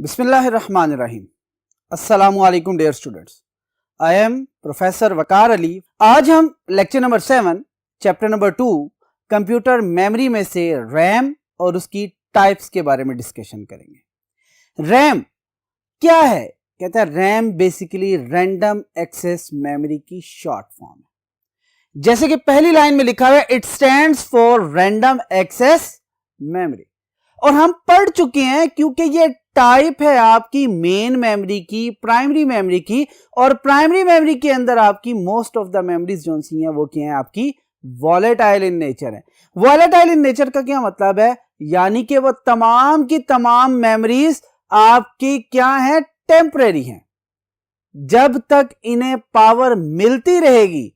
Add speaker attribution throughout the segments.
Speaker 1: बिस्मिल्लाहिर्रहमानिर्रहीम। अस्सलामुअलैकुम dear students, I am professor Waqar Ali. आज हम lecture number 7 chapter number 2 computer memory में से रैम और उसकी टाइप्स के बारे में डिस्कशन करेंगे। रैम क्या है? कहता है RAM basically random access memory की शॉर्ट फॉर्म है। जैसे कि पहली लाइन में लिखा हुआ है, it stands for random access memory. और हम पढ़ चुके हैं क्योंकि ये टाइप है आपकी मेन मेमोरी की, प्राइमरी मेमोरी की, और प्राइमरी मेमोरी के अंदर आपकी मोस्ट ऑफ द मेमोरीज जो सी हैं वो क्या है आपकी वॉलेटाइल इन नेचर है। वॉलेटाइल इन नेचर का क्या मतलब है? यानी कि वो तमाम की तमाम मेमोरीज आपकी क्या है? टेम्परेरी हैं। जब तक इन्हें पावर मिलती रहेगी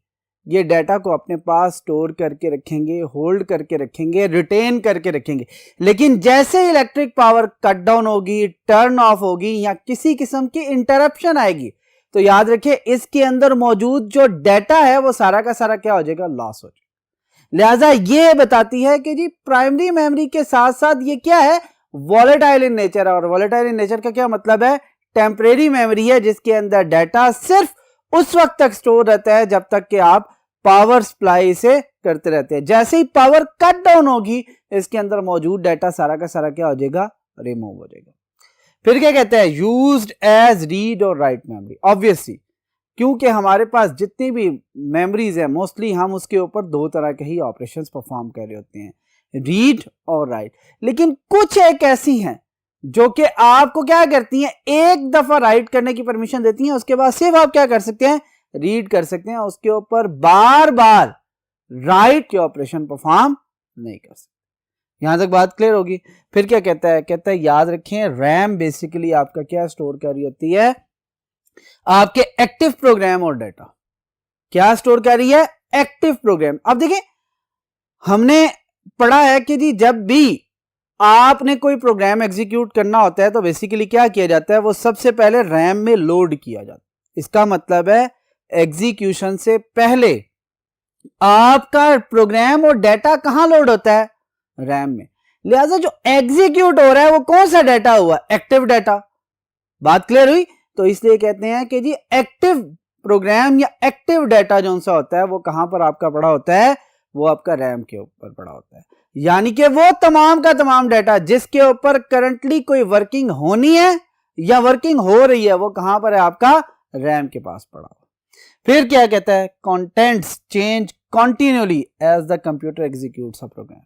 Speaker 1: ये डाटा को अपने पास स्टोर करके रखेंगे, होल्ड करके रखेंगे, रिटेन करके रखेंगे। लेकिन जैसे इलेक्ट्रिक पावर कट डाउन होगी, टर्न ऑफ होगी या किसी किस्म की इंटरप्शन आएगी तो याद रखिए इसके अंदर मौजूद जो डाटा है वो सारा का सारा क्या हो जाएगा? लॉस हो जाएगा। लिहाजा ये बताती है कि जी प्राइमरी मेमोरी के साथ साथ ये क्या है? Volatile in nature. और वॉलेटाइल इन नेचर का क्या मतलब है? टेम्परेरी मेमोरी है जिसके अंदर डाटा सिर्फ उस वक्त तक स्टोर रहता है जब तक कि आप पावर सप्लाई से करते रहते हैं। जैसे ही पावर कट डाउन होगी इसके अंदर मौजूद डाटा सारा का सारा क्या हो जाएगा? रिमूव हो जाएगा। फिर क्या कहते हैं? यूज्ड एज रीड और राइट मेमोरी। ऑब्वियसली क्योंकि हमारे पास जितनी भी मेमोरीज है मोस्टली हम उसके ऊपर दो तरह के ही ऑपरेशंस परफॉर्म कर रहे होते हैं, रीड और राइट। लेकिन कुछ एक ऐसी हैं जो कि आपको क्या करती हैं? एक दफा राइट करने की परमिशन देती हैं, उसके बाद सिर्फ आप क्या कर सकते हैं? रीड कर सकते हैं। उसके ऊपर बार बार राइट के ऑपरेशन परफॉर्म नहीं कर सकते। यहां तक बात क्लियर होगी। फिर क्या कहता है? कहता है याद रखें रैम बेसिकली आपका क्या स्टोर कर रही होती है? आपके एक्टिव प्रोग्राम और डाटा। क्या स्टोर कर रही है? Active program. अब देखिए हमने पढ़ा है कि जी जब भी आपने कोई प्रोग्राम एग्जीक्यूट करना होता है तो बेसिकली क्या किया जाता है? वो सबसे पहले रैम में लोड किया जाता है। इसका मतलब है एग्जीक्यूशन से पहले आपका प्रोग्राम और डाटा कहां लोड होता है? रैम में। लिहाजा जो एग्जीक्यूट हो रहा है वो कौन सा डाटा हुआ? Active data. बात क्लियर हुई? तो इसलिए कहते हैं कि जी एक्टिव प्रोग्राम या एक्टिव डाटा जो सा होता है वो कहां पर आपका पड़ा होता है? वो आपका रैम के ऊपर पड़ा होता है। यानी कि वो तमाम का तमाम डाटा जिसके ऊपर करंटली कोई वर्किंग होनी है या वर्किंग हो रही है वो कहां पर है? आपका रैम के पास पड़ा हुआ। फिर क्या कहता है? Contents change continuously as the computer executes a program.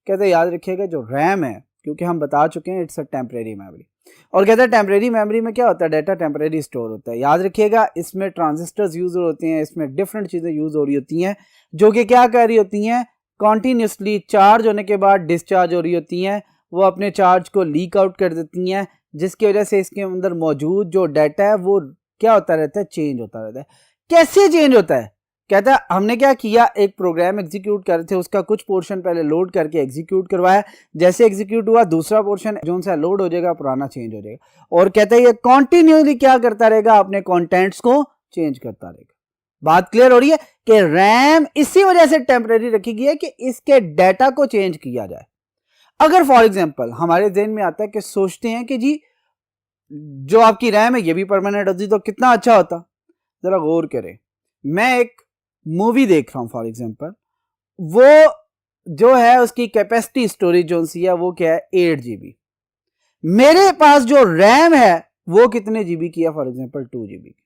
Speaker 1: कहते हैं याद रखिएगा जो रैम है क्योंकि हम बता चुके हैं इट्स अ टेम्परेरी मेमोरी। और कहते हैं टेम्परेरी मेमोरी में क्या होता है? डाटा टेम्परेरी स्टोर होता है। याद रखिएगा इसमें ट्रांजिस्टर्स यूज होते हैं, इसमें डिफरेंट चीजें यूज हो रही होती हैं जो कि क्या कर रही होती हैं? कॉन्टिन्यूसली चार्ज होने के बाद डिस्चार्ज हो रही होती हैं। वो अपने चार्ज को लीक आउट कर देती हैं जिसकी वजह से इसके अंदर मौजूद जो डाटा है वो क्या होता रहता है? चेंज होता रहता है। कैसे चेंज होता है? कहता है हमने क्या किया? एक प्रोग्राम एग्जीक्यूट कर रहे थे, उसका कुछ पोर्शन पहले लोड करके एग्जीक्यूट करवाया। जैसे एग्जीक्यूट हुआ दूसरा पोर्शन जो सा लोड हो जाएगा, पुराना चेंज हो जाएगा। और कहता है ये कॉन्टिन्यूसली क्या करता रहेगा? अपने कंटेंट्स को चेंज करता रहेगा। बात क्लियर हो रही है कि रैम इसी वजह से टेम्परेरी रखी गई है कि इसके डाटा को चेंज किया जाए। अगर फॉर एग्जांपल हमारे ज़हन में आता है कि सोचते हैं कि जी जो आपकी रैम है ये भी परमानेंट होती तो कितना अच्छा होता। जरा गौर करें, मैं एक मूवी देख रहा हूं फॉर एग्जांपल, वो जो है उसकी कैपेसिटी स्टोरेज जो सी है वो क्या है? 8 GB। मेरे पास जो रैम है वो कितने जीबी की है? फॉर एग्जांपल 2 GB की।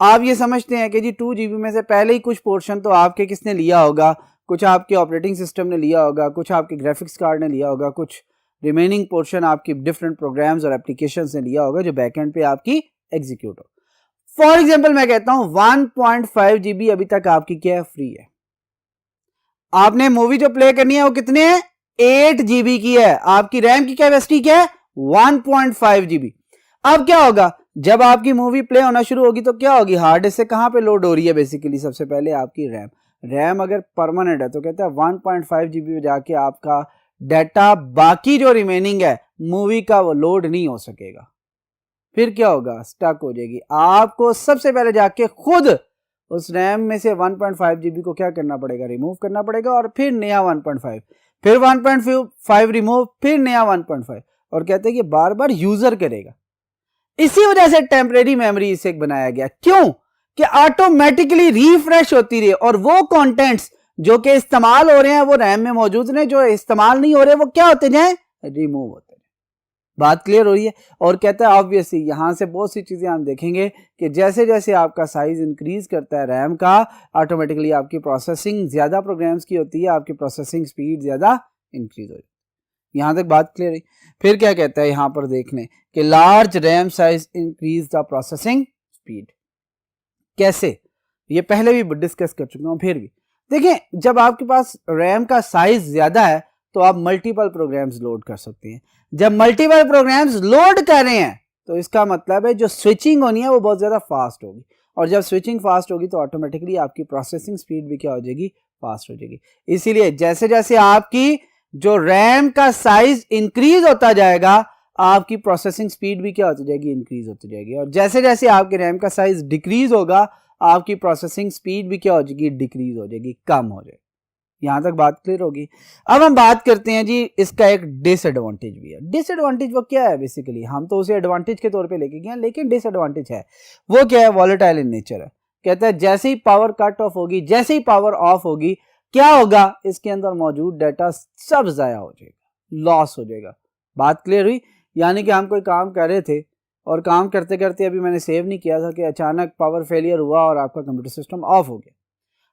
Speaker 1: आप ये समझते हैं कि जी 2 GB में से पहले ही कुछ पोर्शन तो आपके किसने लिया होगा? कुछ आपके ऑपरेटिंग सिस्टम ने लिया होगा, कुछ आपके ग्राफिक्स कार्ड ने लिया होगा, कुछ रिमेनिंग पोर्शन आपकी डिफरेंट प्रोग्राम्स और एप्लीकेशंस ने लिया होगा जो बैकएंड पे आपकी एग्जीक्यूट हो। फॉर एग्जांपल मैं कहता हूं 1.5 GB अभी तक आपकी क्या है? फ्री है। आपने मूवी जो प्ले करनी है वो कितने है? 8 GB की है। आपकी रैम की कैपेसिटी क्या है? 1.5 GB। अब क्या होगा? जब आपकी मूवी प्ले होना शुरू होगी तो क्या होगी? हार्ड डिस्क से कहां पे लोड हो रही है? बेसिकली सबसे पहले आपकी रैम। रैम अगर परमानेंट है तो कहता है 1.5 GB में जाके आपका डाटा बाकी जो रिमेनिंग है मूवी का वो लोड नहीं हो सकेगा। फिर क्या होगा? स्टक हो जाएगी। आपको सबसे पहले जाके खुद उस रैम में से 1.5 GB को क्या करना पड़ेगा? रिमूव करना पड़ेगा और फिर नया 1.5, फिर 1.5 रिमूव, फिर नया 1.5। और कहते हैं कि बार बार यूजर करेगा। इसी वजह से टेम्परेरी मेमोरी इसे बनाया गया। क्यों? कि ऑटोमेटिकली रिफ्रेश होती रहे और वो कंटेंट्स जो कि इस्तेमाल हो रहे हैं वो रैम में मौजूद रहे, जो इस्तेमाल नहीं हो रहे वो क्या होते जाए, रिमूव होते जाए। बात क्लियर हो रही है। और कहता है ऑब्वियसली यहां से बहुत सी चीजें हम देखेंगे कि जैसे जैसे आपका साइज इंक्रीज करता है रैम का, ऑटोमेटिकली आपकी प्रोसेसिंग ज्यादा प्रोग्राम्स की होती है, आपकी प्रोसेसिंग स्पीड ज्यादा इंक्रीज हो जाती है। यहां तक बात क्लियर है। फिर क्या कहता है यहां पर देखने कि large RAM size increase the processing speed. कैसे? ये पहले भी डिस्कस कर चुका हूं, फिर भी देखें, जब आपके पास रैम का साइज ज्यादा है तो आप मल्टीपल प्रोग्राम्स लोड कर सकते हैं। जब मल्टीपल प्रोग्राम्स लोड कर रहे हैं तो इसका मतलब है जो स्विचिंग होनी है वो बहुत ज्यादा फास्ट होगी, और जब स्विचिंग फास्ट होगी तो ऑटोमेटिकली आपकी प्रोसेसिंग स्पीड भी क्या हो जाएगी, फास्ट हो जाएगी। इसीलिए जैसे जैसे आपकी जो रैम का साइज इंक्रीज होता जाएगा आपकी प्रोसेसिंग स्पीड भी क्या होती जाएगी, इंक्रीज होती जाएगी। और जैसे जैसे आपके रैम का साइज डिक्रीज होगा आपकी प्रोसेसिंग स्पीड भी क्या हो जाएगी, डिक्रीज हो जाएगी, कम हो जाएगी। यहां तक बात क्लियर होगी। अब हम बात करते हैं जी इसका एक डिसएडवांटेज भी है। डिसएडवांटेज वो क्या है? बेसिकली हम तो उसे एडवांटेज के तौर पे लेके गए, लेकिन डिसएडवांटेज है वो क्या है, वॉलेटाइल इन नेचर है। कहता है जैसे ही पावर कट ऑफ होगी, जैसे ही पावर ऑफ होगी, क्या होगा, इसके अंदर मौजूद डाटा सब जाया हो जाएगा, लॉस हो जाएगा। बात क्लियर हुई। यानी कि हम कोई काम कर रहे थे और काम करते करते अभी मैंने सेव नहीं किया था कि अचानक पावर फेलियर हुआ और आपका कंप्यूटर सिस्टम ऑफ हो गया।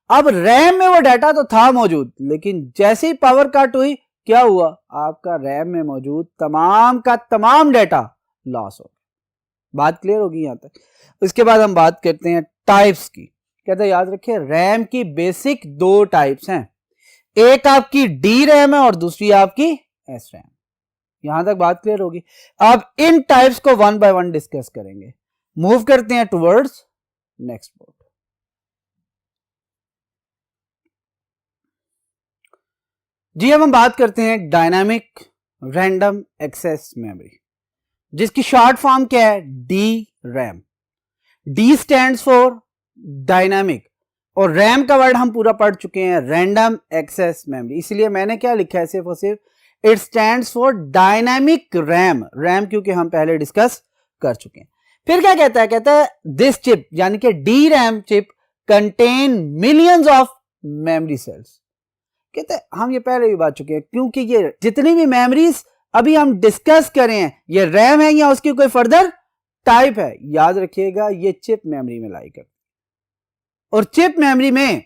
Speaker 1: अब रैम में वो डाटा तो था मौजूद, लेकिन जैसे ही पावर कट हुई क्या हुआ, आपका रैम में मौजूद तमाम का तमाम डाटा लॉस हो गया। बात क्लियर होगी यहां तक। इसके बाद हम बात करते हैं टाइप्स की। कहते हैं याद रखिए रैम की बेसिक दो टाइप्स हैं, एक आपकी डी रैम है और दूसरी आपकी एस रैम। यहां तक बात क्लियर होगी। अब इन टाइप्स को वन बाय वन डिस्कस करेंगे। मूव करते हैं टुवर्ड्स नेक्स्ट बोर्ड। जी अब हम बात करते हैं डायनामिक रैंडम एक्सेस मेमोरी, जिसकी शॉर्ट फॉर्म क्या है, D RAM. D stands for dynamic और रैम का वर्ड हम पूरा पढ़ चुके हैं, रैंडम एक्सेस मेमोरी। इसलिए मैंने क्या लिखा है सिर्फ और सिर्फ it stands for dynamic RAM. RAM क्योंकि हम पहले डिस्कस कर चुके हैं। फिर क्या कहता है, कहता है दिस चिप यानी कि D RAM chip contain millions of memory cells. कहते हैं हम ये पहले भी बात चुके हैं, क्योंकि ये जितनी भी मेमोरीज अभी हम डिस्कस करें हैं ये रैम है या उसकी कोई फर्दर टाइप है। याद रखिएगा ये चिप मेमोरी में लाई करती, और चिप मेमोरी में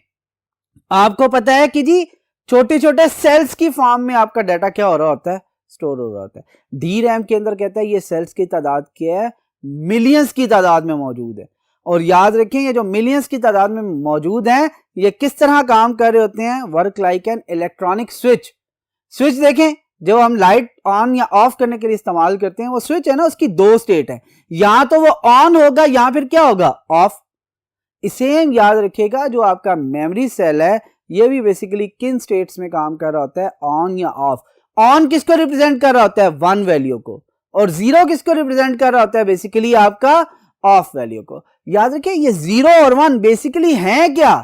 Speaker 1: आपको पता है कि जी छोटे छोटे सेल्स की फॉर्म में आपका डाटा क्या हो रहा होता है, स्टोर हो रहा होता है। डी रैम के अंदर कहता है ये सेल्स की तादाद क्या है, मिलियंस की तादाद में मौजूद है। और याद रखें ये जो मिलियंस की तादाद में मौजूद हैं ये किस तरह काम कर रहे होते हैं, work like an electronic switch. Switch देखें जो हम लाइट ऑन या ऑफ करने के लिए इस्तेमाल करते हैं, वो स्विच है ना, उसकी दो स्टेट है, या तो वो ऑन होगा या फिर क्या होगा, ऑफ। इसे याद रखिएगा जो आपका मेमोरी सेल है ये भी बेसिकली किन स्टेट्स में काम कर रहा होता है, ऑन या ऑफ। ऑन किसको रिप्रेजेंट कर रहा होता है, वन वैल्यू को, और जीरो किसको रिप्रेजेंट कर रहा होता है, बेसिकली आपका ऑफ वैल्यू को। याद रखिए ये जीरो और वन बेसिकली है क्या,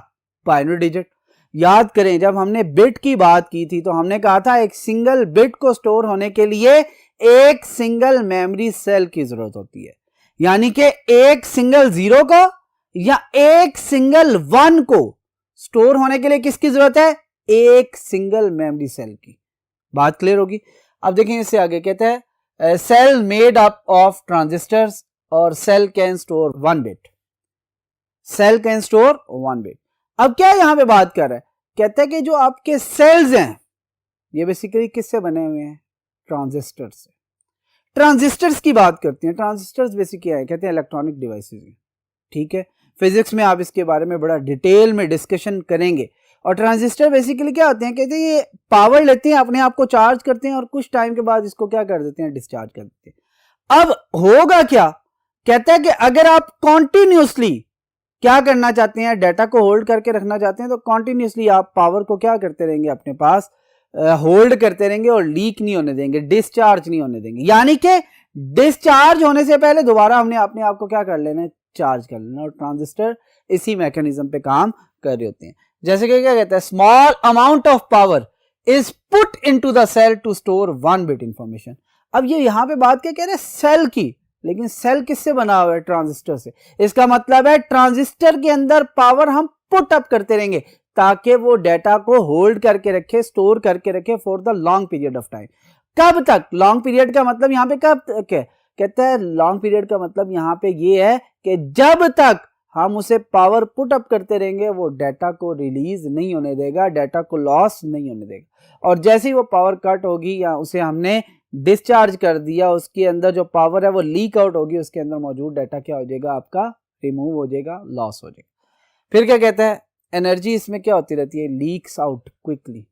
Speaker 1: बाइनरी डिजिट। याद करें जब हमने बिट की बात की थी तो हमने कहा था एक सिंगल बिट को स्टोर होने के लिए एक सिंगल मेमोरी सेल की जरूरत होती है, यानी कि एक सिंगल जीरो को या एक सिंगल वन को स्टोर होने के लिए किसकी जरूरत है, एक सिंगल मेमोरी सेल की। बात क्लियर होगी। अब देखें इससे आगे कहता है cell made up of transistors और cell can store one bit. Cell can store one bit. अब क्या यहां पे बात कर रहा है, कहता है कि जो आपके सेल्स हैं ये बेसिकली किससे बने हुए हैं, ट्रांजिस्टर से। ट्रांजिस्टर्स की बात करते हैं। ट्रांजिस्टर्स बेसिक क्या है, कहते हैं इलेक्ट्रॉनिक डिवाइसेस। ठीक है, फिजिक्स में आप इसके बारे में बड़ा डिटेल में डिस्कशन करेंगे। और ट्रांजिस्टर बेसिकली क्या होते हैं, कहते हैं ये पावर लेते हैं, अपने आप को चार्ज करते हैं और कुछ टाइम के बाद इसको क्या कर देते हैं, डिस्चार्ज कर देते हैं। अब होगा क्या, कहता है कि अगर आप कॉन्टिन्यूसली क्या करना चाहते हैं, डाटा को होल्ड करके रखना चाहते हैं, तो कॉन्टिन्यूसली आप पावर को क्या करते रहेंगे, अपने पास होल्ड करते रहेंगे और लीक नहीं होने देंगे, डिस्चार्ज नहीं होने देंगे। यानी कि डिस्चार्ज होने से पहले दोबारा हमने अपने आप को क्या कर लेना है, चार्ज कर लेना। और ट्रांजिस्टर इसी मैकेनिज्म पे काम कर रहे होते हैं। जैसे कि क्या कहता है, small amount of power is put into the cell to store one bit information. अब ये यहाँ पे बात क्या कह रहे हैं, सेल की, लेकिन सेल किससे बना हुआ है, ट्रांजिस्टर से। इसका मतलब है ट्रांजिस्टर के अंदर पावर हम पुट अप करते रहेंगे ताकि वो डाटा को होल्ड करके रखे, स्टोर करके रखे for the long period of time. कब तक, लॉन्ग पीरियड का मतलब यहाँ पे कब तक है, कहता है लॉन्ग पीरियड का मतलब यहाँ पे ये है कि जब तक हम उसे पावर पुट अप करते रहेंगे वो डाटा को रिलीज नहीं होने देगा, डाटा को लॉस नहीं होने देगा। और जैसे ही वो पावर कट होगी या उसे हमने डिस्चार्ज कर दिया, उसके अंदर जो पावर है वो लीक आउट होगी, उसके अंदर मौजूद डाटा क्या हो जाएगा, आपका रिमूव हो जाएगा, लॉस हो जाएगा। फिर क्या कहता है, एनर्जी इसमें क्या होती रहती है, लीक्स आउट क्विकली,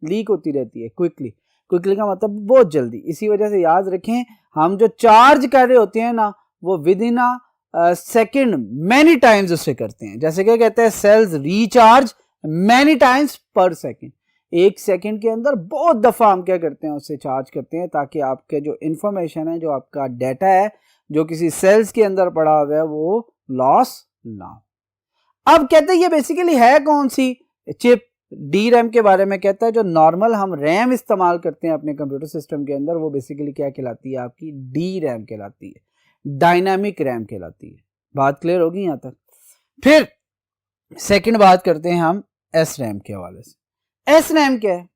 Speaker 1: लीक होती रहती है क्विकली। क्विकली का मतलब बहुत जल्दी। इसी वजह से याद रखें, हम जो चार्ज कर रहे होते हैं ना वो with in a second many times उससे करते हैं। जैसे क्या कहते हैं, सेल्स रिचार्ज मैनी टाइम्स पर सेकेंड, एक सेकेंड के अंदर बहुत दफा हम क्या करते हैं, उससे चार्ज करते हैं ताकि आपके जो इंफॉर्मेशन है, जो आपका डाटा है जो किसी सेल्स के अंदर पड़ा हुआ है, वो लॉस ना हो। अब कहते हैं ये बेसिकली है कौन सी चिप, डी रैम के बारे में कहता है। जो नॉर्मल हम रैम इस्तेमाल करते हैं अपने कंप्यूटर सिस्टम के अंदर, वो बेसिकली क्या कहलाती है, आपकी डी रैम कहलाती है, डायनामिक रैम कहलाती है। बात क्लियर होगी यहां तक। फिर सेकंड बात करते हैं हम एस रैम के हवाले से। एस रैम क्या है,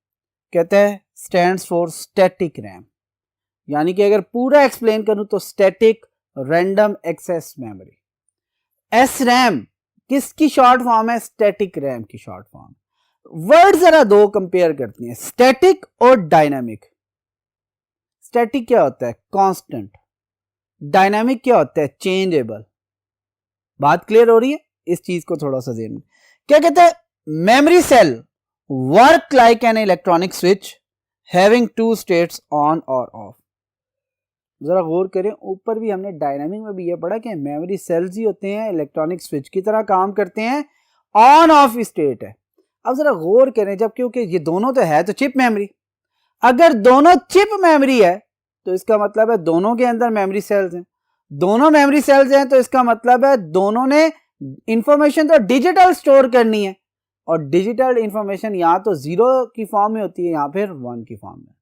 Speaker 1: कहते हैं स्टैंड्स फॉर स्टैटिक रैम, यानी कि अगर पूरा एक्सप्लेन करूं तो static random access memory. S RAM किसकी शॉर्ट फॉर्म है, स्टैटिक रैम की शॉर्ट फॉर्म। वर्ड जरा दो कंपेयर करती हैं, स्टैटिक और डायनामिक। स्टैटिक क्या होता है, कांस्टेंट, डायनामिक क्या होता है, चेंजेबल। बात क्लियर हो रही है, इस चीज को थोड़ा सा ध्यान में। क्या कहते हैं, memory cell work like an electronic switch having two states on और ऑफ। जरा गौर करें, ऊपर भी हमने डायनामिक में भी ये पढ़ा कि मेमोरी सेल्स ही होते हैं, इलेक्ट्रॉनिक स्विच की तरह काम करते हैं, ऑन ऑफ स्टेट है। अब जरा गौर करें, जब क्योंकि ये दोनों तो है तो चिप मेमोरी, अगर दोनों चिप मेमोरी है तो इसका मतलब है दोनों के अंदर मेमोरी सेल्स हैं। दोनों मेमोरी सेल्स हैं तो इसका मतलब है दोनों ने इंफॉर्मेशन तो डिजिटल स्टोर करनी है, और डिजिटल इंफॉर्मेशन या तो 0 की फॉर्म में होती है या फिर 1 की फॉर्म में,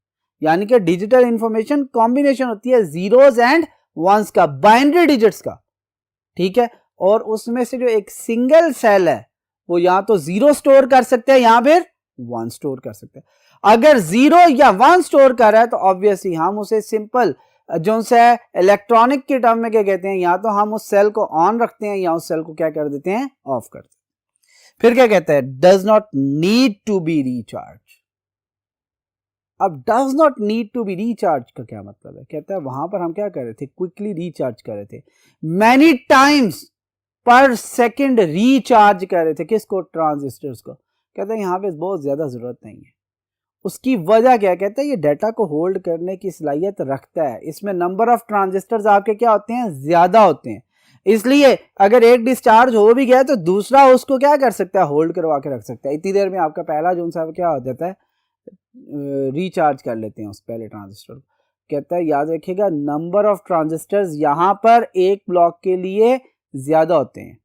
Speaker 1: यानी कि डिजिटल इंफॉर्मेशन कॉम्बिनेशन होती है जीरोस एंड वंस का, बाइनरी डिजिट्स का, ठीक है। और उसमें से जो एक सिंगल सेल है वो या तो 0 स्टोर कर सकते हैं या फिर 1 स्टोर कर सकते हैं। अगर 0 या 1 स्टोर कर रहा है तो ऑब्वियसली हम उसे सिंपल जो से इलेक्ट्रॉनिक के टर्म में क्या कहते हैं, या तो हम उस सेल को ऑन रखते हैं या उस सेल को क्या कर देते हैं, ऑफ कर देते हैं। फिर क्या कहते हैं, does not need to be recharge. अब does not need to be recharge का क्या मतलब है, कहता है वहां पर हम क्या कर रहे थे, क्विकली रिचार्ज कर रहे थे, मैनी टाइम्स पर सेकेंड रिचार्ज कर रहे थे, किसको, ट्रांजिस्टर्स को। कहता है यहाँ पे बहुत ज्यादा जरूरत नहीं है। उसकी वजह क्या, कहता है ये डाटा को होल्ड करने की सलाहियत रखता है, इसमें नंबर ऑफ ट्रांजिस्टर्स आपके क्या होते हैं, ज्यादा होते हैं, इसलिए अगर एक डिस्चार्ज हो भी गया तो दूसरा उसको क्या कर सकता है, होल्ड करवा के रख सकता है। इतनी देर में आपका पहला जो सा क्या हो जाता है, रिचार्ज कर लेते हैं उस पहले ट्रांजिस्टर को। कहता है याद रखिएगा, नंबर ऑफ ट्रांजिस्टर्स यहाँ पर एक ब्लॉक के लिए ज्यादा होते हैं।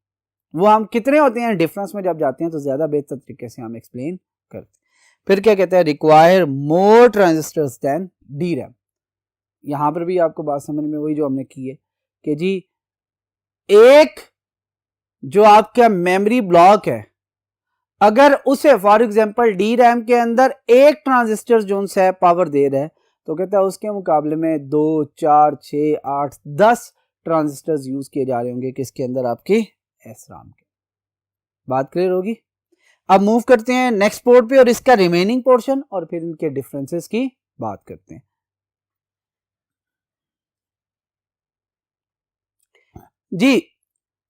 Speaker 1: वो हम कितने होते हैं, डिफरेंस में जब जाते हैं तो ज्यादा बेहतर तरीके से हम एक्सप्लेन करते हैं। फिर क्या कहता है, require more transistors than D RAM. यहां पर भी आपको बात समझ में वही जो हमने की है कि जी एक जो आपका मेमोरी ब्लॉक है, अगर उसे फॉर एग्जांपल डी रैम के अंदर एक ट्रांजिस्टर जो है पावर दे रहा है, तो कहता है उसके मुकाबले में 2, 4, 6, 8, 10 ट्रांजिस्टर्स यूज किए जा रहे होंगे किसके अंदर, आपके एस रैम के। बात क्लियर होगी। अब मूव करते हैं नेक्स्ट पोर्ट पे और इसका रिमेनिंग पोर्शन, और फिर इनके डिफरेंसेस की बात करते हैं। जी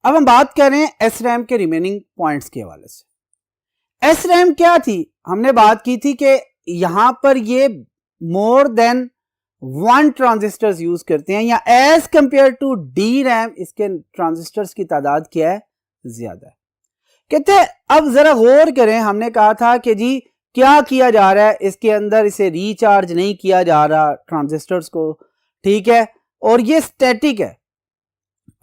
Speaker 1: अब हम बात कर रहे हैं एस रैम के रिमेनिंग पॉइंट्स के हवाले से। एस रैम क्या थी, हमने बात की थी कि यहां पर ये मोर देन 1 ट्रांजिस्टर्स यूज करते हैं, या as compare to D RAM इसके ट्रांजिस्टर्स की तादाद क्या है, ज्यादा है। कहते हैं अब जरा गौर करें, हमने कहा था कि जी क्या किया जा रहा है इसके अंदर, इसे रिचार्ज नहीं किया जा रहा ट्रांजिस्टर्स को, ठीक है, और ये स्टैटिक है।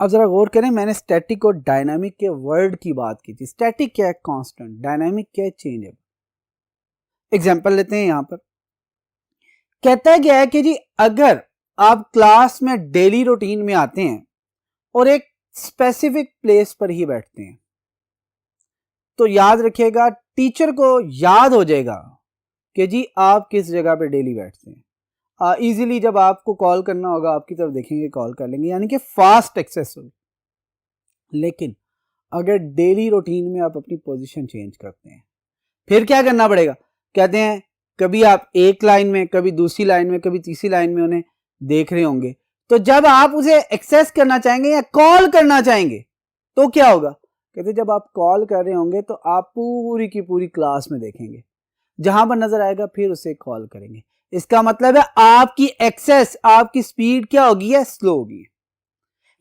Speaker 1: अब जरा गौर करें, मैंने स्टैटिक और डायनामिक के वर्ड की बात की थी। स्टैटिक क्या है, कांस्टेंट, डायनामिक क्या है, चेंजेबल। एग्जांपल लेते हैं यहां पर, कहता है क्या है कि जी अगर आप क्लास में डेली रूटीन में आते हैं और एक स्पेसिफिक प्लेस पर ही बैठते हैं, तो याद रखिएगा टीचर को याद हो जाएगा कि जी आप किस जगह पे डेली बैठते हैं। इजीली जब आपको कॉल करना होगा आपकी तरफ देखेंगे, कॉल कर लेंगे, यानी कि फास्ट एक्सेस होगी। लेकिन अगर डेली रूटीन में आप अपनी पोजीशन चेंज करते हैं, फिर क्या करना पड़ेगा? कहते हैं कभी आप एक लाइन में, कभी दूसरी लाइन में, कभी तीसरी लाइन में उन्हें देख रहे होंगे, तो जब आप उसे एक्सेस करना चाहेंगे या कॉल करना चाहेंगे तो क्या होगा? कहते जब आप कॉल कर रहे होंगे तो आप पूरी की पूरी क्लास में देखेंगे, जहां पर नजर आएगा फिर उसे कॉल करेंगे। इसका मतलब है आपकी एक्सेस, आपकी स्पीड क्या होगी है? स्लो होगी।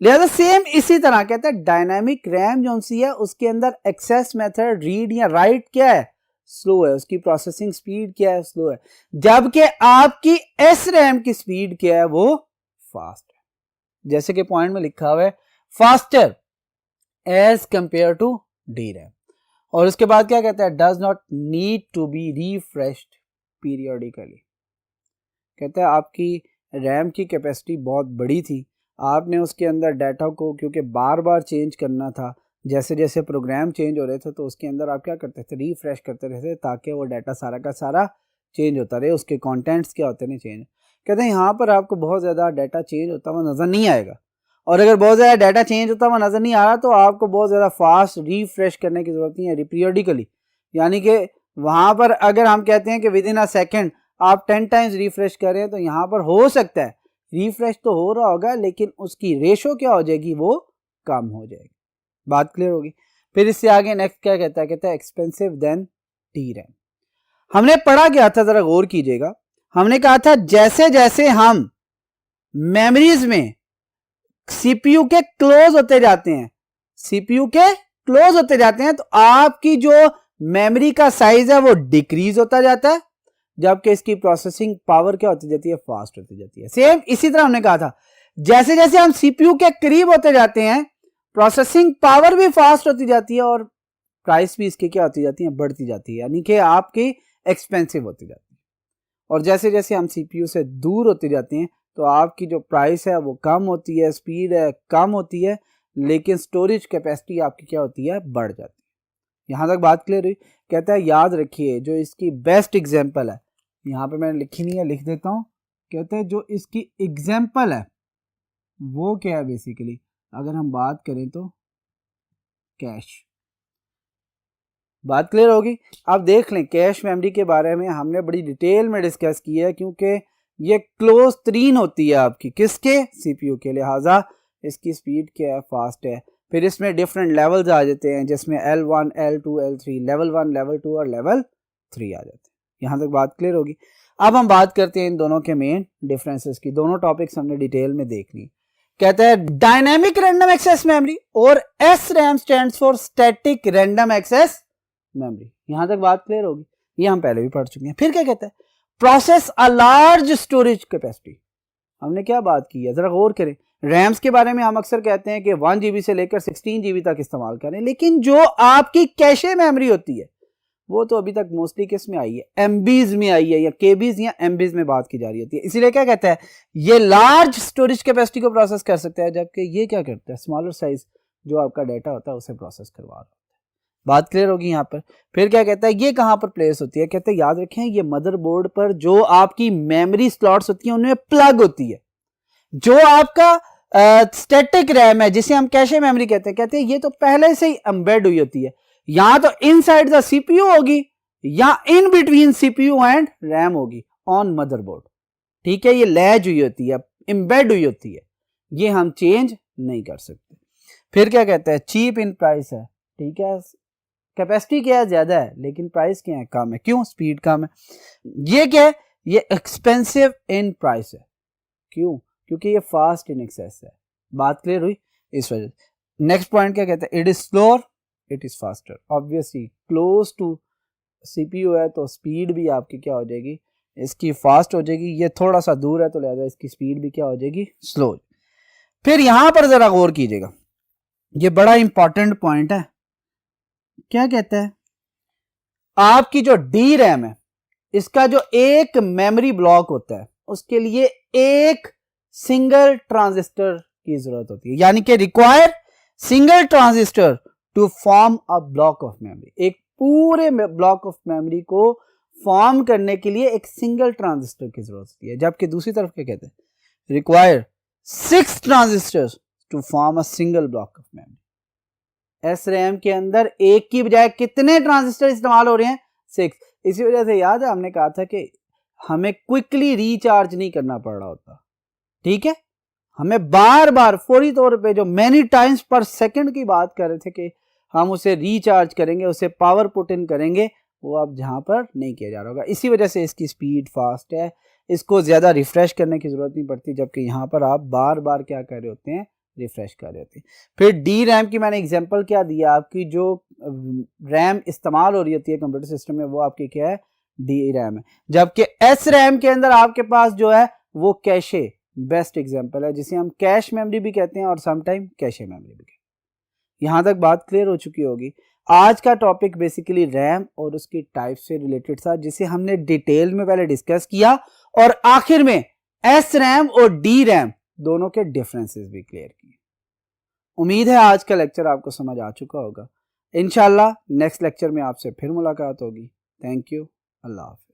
Speaker 1: लिहाजा सेम इसी तरह कहते हैं डायनामिक रैम जो सी है उसके अंदर एक्सेस मेथड रीड या राइट क्या है? स्लो है। उसकी प्रोसेसिंग स्पीड क्या है? स्लो है। जबकि आपकी एस रैम की स्पीड क्या है? वो फास्ट है। जैसे कि पॉइंट में लिखा हुआ है faster as compare to D RAM. और उसके बाद क्या कहता है? Does not need to be refreshed periodically. कहता है आपकी रैम की कैपेसिटी बहुत बड़ी थी, आपने उसके अंदर डाटा को क्योंकि बार बार चेंज करना था, जैसे जैसे प्रोग्राम चेंज हो रहे थे तो उसके अंदर आप क्या करते थे? रिफ्रेश करते रहते ताकि वो डाटा सारा का सारा चेंज होता रहे, उसके कंटेंट्स क्या होते हैं चेंज। कहते हैं यहाँ पर आपको बहुत ज़्यादा डाटा चेंज होता हुआ नज़र नहीं आएगा, और अगर बहुत ज़्यादा डाटा चेंज होता हुआ नज़र नहीं आ रहा तो आपको बहुत ज़्यादा फास्ट रिफ्रेश करने की ज़रूरत नहीं है पीरियडिकली। यानी कि वहाँ पर अगर हम कहते हैं कि विद इन अ सेकेंड आप 10 टाइम्स रिफ्रेश करें तो यहाँ पर हो सकता है रिफ्रेश तो हो रहा होगा लेकिन उसकी रेशो क्या हो जाएगी? वो कम हो जाएगी। बात क्लियर होगी? फिर इससे आगे नेक्स्ट क्या कहता है? कहता है एक्सपेंसिव देन डी रैम। हमने पढ़ा क्या था? जरा गौर कीजिएगा। हमने कहा था जैसे जैसे हम मेमोरीज में सीपीयू के क्लोज होते जाते हैं, सीपीयू के क्लोज होते जाते हैं, तो आपकी जो मेमोरी का साइज है वो डिक्रीज होता जाता है, जबकि इसकी प्रोसेसिंग पावर क्या होती जाती है? फास्ट होती जाती है। सेम इसी तरह हमने कहा था जैसे जैसे हम सीपीयू के करीब होते जाते हैं प्रोसेसिंग पावर भी फास्ट होती जाती है और प्राइस भी इसकी क्या होती जाती है? बढ़ती जाती है, यानी कि आपकी एक्सपेंसिव होती जाती है। और जैसे जैसे हम सीपीयू से दूर होते जाते हैं तो आपकी जो प्राइस है वो कम होती है, स्पीड है कम होती है, लेकिन स्टोरेज कैपेसिटी आपकी क्या होती है? बढ़ जाती है। यहां तक बात क्लियर हुई? कहता है याद रखिए जो इसकी बेस्ट एग्जांपल है, यहाँ पे मैंने लिखी नहीं है, लिख देता हूं। कहते हैं जो इसकी एग्जांपल है वो क्या है? बेसिकली अगर हम बात करें तो कैश। बात क्लियर होगी? आप देख लें कैश मेमोरी के बारे में हमने बड़ी डिटेल में डिस्कस की है, क्योंकि ये क्लोज तरीन होती है आपकी किसके? सीपीयू के। लिहाजा इसकी स्पीड क्या है? फास्ट है। फिर इसमें डिफरेंट लेवल्स आ जाते हैं जिसमें L1, L2, L3, level 1, level 2 और लेवल 3 आ जाते हैं। यहाँ तक बात क्लियर होगी? अब हम बात करते हैं इन दोनों के मेन डिफरेंसेस की। दोनों टॉपिक्स हमने डिटेल में देख ली। कहता है डायनेमिक रैंडम एक्सेस मेमोरी और SRAM stands for static random access memory. यहां तक बात क्लियर होगी? ये हम पहले भी पढ़ चुके हैं। फिर क्या कहता है? Process a large storage capacity. हमने क्या बात की है? जरा गौर करें। रैम्स के बारे में हम अक्सर कहते हैं कि 1 GB से लेकर 16 GB तक इस्तेमाल करें, लेकिन जो आपकी कैशे मेमोरी होती है वो तो अभी तक मोस्टली किस में आई है? एमबीज में आई है, या केबीज या एमबीज में बात की जा रही होती है। इसीलिए क्या कहता है? ये लार्ज स्टोरेज कैपेसिटी को प्रोसेस कर सकता है, जबकि ये क्या करता है? स्मॉलर साइज जो आपका डाटा होता है उसे प्रोसेस करवा रहा होता है। बात क्लियर होगी यहाँ पर? फिर क्या कहता है? ये कहाँ पर प्लेस होती है? कहते हैं याद रखें ये मदरबोर्ड पर जो आपकी मेमोरी स्लॉट्स होती हैं उनमें प्लग होती है। जो आपका स्टैटिक रैम है जिसे हम कैशे मेमोरी कहते हैं ये तो पहले से ही एम्बेड हुई होती है। यहां तो इनसाइड द सीपीयू होगी या in between CPU and RAM होगी ऑन मदरबोर्ड। ठीक है, ये लैज हुई होती है, एम्बेड हुई होती है, ये हम चेंज नहीं कर सकते। फिर क्या कहता है? चीप इन प्राइस है। ठीक है, कैपेसिटी क्या है? ज्यादा है, लेकिन प्राइस क्या है? कम है। क्यों? स्पीड कम है। ये क्या है? ये एक्सपेंसिव इन प्राइस है। क्यों? क्योंकि ये फास्ट इन एक्सेस है। बात क्लियर हुई? इस वजह से। नेक्स्ट पॉइंट क्या कहता है? It is slower, it is faster. Obviously close to CPU है तो स्पीड भी आपकी क्या हो जाएगी? इसकी फास्ट हो जाएगी। ये थोड़ा सा दूर है तो लिहाजा इसकी स्पीड भी क्या हो जाएगी? स्लो। फिर यहां पर जरा गौर कीजिएगा, ये बड़ा इंपॉर्टेंट पॉइंट है। क्या कहता है? आपकी जो डी रैम है इसका जो एक मेमोरी ब्लॉक होता है उसके लिए एक सिंगल ट्रांजिस्टर की जरूरत होती है, यानी कि require single transistor to form a block of memory. एक पूरे ब्लॉक ऑफ मेमोरी को फॉर्म करने के लिए एक सिंगल ट्रांजिस्टर की जरूरत होती है, जबकि दूसरी तरफ क्या कहते हैं, require 6 transistors to form a single block of memory. SRAM के अंदर एक की बजाय कितने ट्रांजिस्टर इस्तेमाल हो रहे हैं, 6। इसी वजह से याद है हमने कहा था कि हमें क्विकली रिचार्ज नहीं करना पड़ रहा होता, ठीक है, हमें बार बार फौरी तौर पे, जो मैनी टाइम्स पर सेकंड की बात कर रहे थे कि हम उसे रिचार्ज करेंगे, उसे पावर पुट इन करेंगे, वो अब जहां पर नहीं किया जा रहा होगा। इसी वजह से इसकी स्पीड फास्ट है, इसको ज़्यादा रिफ्रेश करने की ज़रूरत नहीं पड़ती, जबकि यहाँ पर आप बार बार क्या कर रहे होते हैं, रिफ्रेश कर रहे होते हैं। फिर डी रैम की मैंने एग्जांपल क्या दिया, आपकी जो रैम इस्तेमाल हो रही होती है कंप्यूटर सिस्टम में, वो आपकी क्या है, डी रैम है। जबकि एस रैम के अंदर आपके पास जो है वो कैशे बेस्ट एग्जांपल है, जिसे हम कैश मेमोरी भी कहते हैं और समटाइम कैशे मेमोरी भी कहते हैं। यहाँ तक बात क्लियर हो चुकी होगी। आज का टॉपिक बेसिकली रैम और उसकी टाइप से रिलेटेड था, जिसे हमने डिटेल में पहले डिस्कस किया और आखिर में एस रैम और डी रैम दोनों के डिफरेंसेस भी क्लियर किए। उम्मीद है आज का लेक्चर आपको समझ आ चुका होगा। इंशाल्लाह नेक्स्ट लेक्चर में आपसे फिर मुलाकात होगी। Thank you. अल्लाह हाफ़िज़।